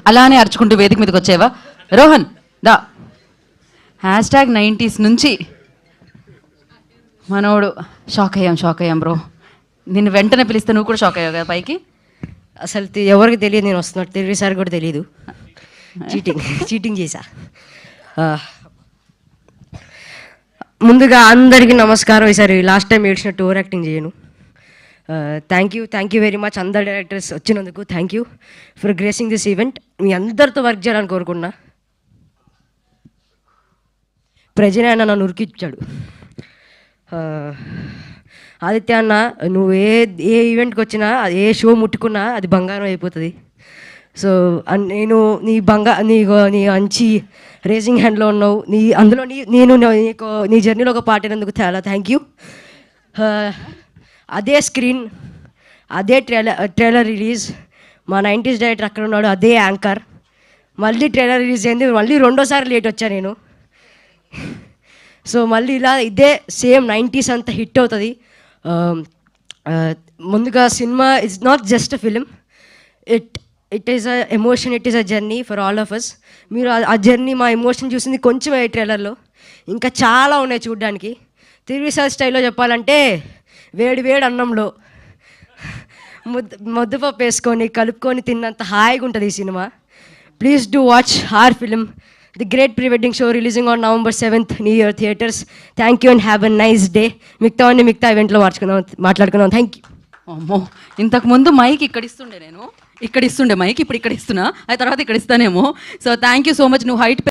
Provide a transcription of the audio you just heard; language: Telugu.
అలానే అరుచుకుంటూ వేదిక మీదకి వచ్చేవా రోహన్ దా. #90s నుంచి మనోడు షాక్ అయ్యాం బ్రో. నిన్ను వెంటనే పిలిస్తే నువ్వు కూడా షాక్ అయ్యావు కదా పైకి. అసలు ఎవరికి తెలియదు నేను వస్తున్నట్టు, తెలివి సార్ కూడా తెలియదు. చీటింగ్ చేశా. ముందుగా అందరికీ నమస్కారం. ఈసారి లాస్ట్ టైం ఏడ్చినట్టు ఓవర్ యాక్టింగ్ చేయను. థ్యాంక్ యూ వెరీ మచ్ అందరు డైరెక్టర్స్ వచ్చినందుకు. Thank you for gracing this event. మీ అందరితో వర్క్ చేయాలని కోరుకున్నా. ప్రజనే అన్న నన్ను ఉరికిచ్చాడు. ఆదిత్య అన్న, నువ్వు ఏ ఈవెంట్కి వచ్చినా, ఏ షో ముట్టుకున్నా అది బంగారం అయిపోతుంది. సో నేను నీ మంచి రేసింగ్ హ్యాండ్లో ఉన్నావు. అందులో నీ జర్నీలో ఒక పార్ట్ అయినందుకు చాలా థ్యాంక్ యూ. అదే స్క్రీన్, అదే ట్రైలర్ రిలీజ్, మా 90s డైరెక్టర్ అక్కడ ఉన్నాడు, అదే యాంకర్. మళ్ళీ ట్రైలర్ రిలీజ్ అయింది, మళ్ళీ రెండోసారి లేట్ వచ్చా నేను. సో మళ్ళీ ఇలా ఇదే సేమ్ 90s అంతా హిట్ అవుతుంది. ముందుగా cinema it's not just a film, it is a emotion, it is a journey for all of us. మీరు ఆ జర్నీ, మా ఎమోషన్ చూసింది కొంచెం ట్రైలర్లో, ఇంకా చాలా ఉన్నాయి చూడడానికి. తిరువిసార్ స్టైల్లో చెప్పాలంటే వేడి అన్నంలో ముద్దపప్పు వేసుకొని కలుపుకొని తిన్నంత హాయిగా ఉంటుంది ఈ cinema. Please do watch our film, the great pre wedding show releasing on November 7th, New Year theatres. Thank you and have a nice day. మిగతా ఈవెంట్లో మాట్లాడుకుందాం. Thank you. అమ్మో, ఇంతకుముందు మైక్ ఇక్కడ ఇస్తుండే మైక్, ఇప్పుడు ఇక్కడ ఇస్తున్నా, ఆ తర్వాత ఇక్కడ ఇస్తానేమో. So thank you so much. నువ్వు హైట్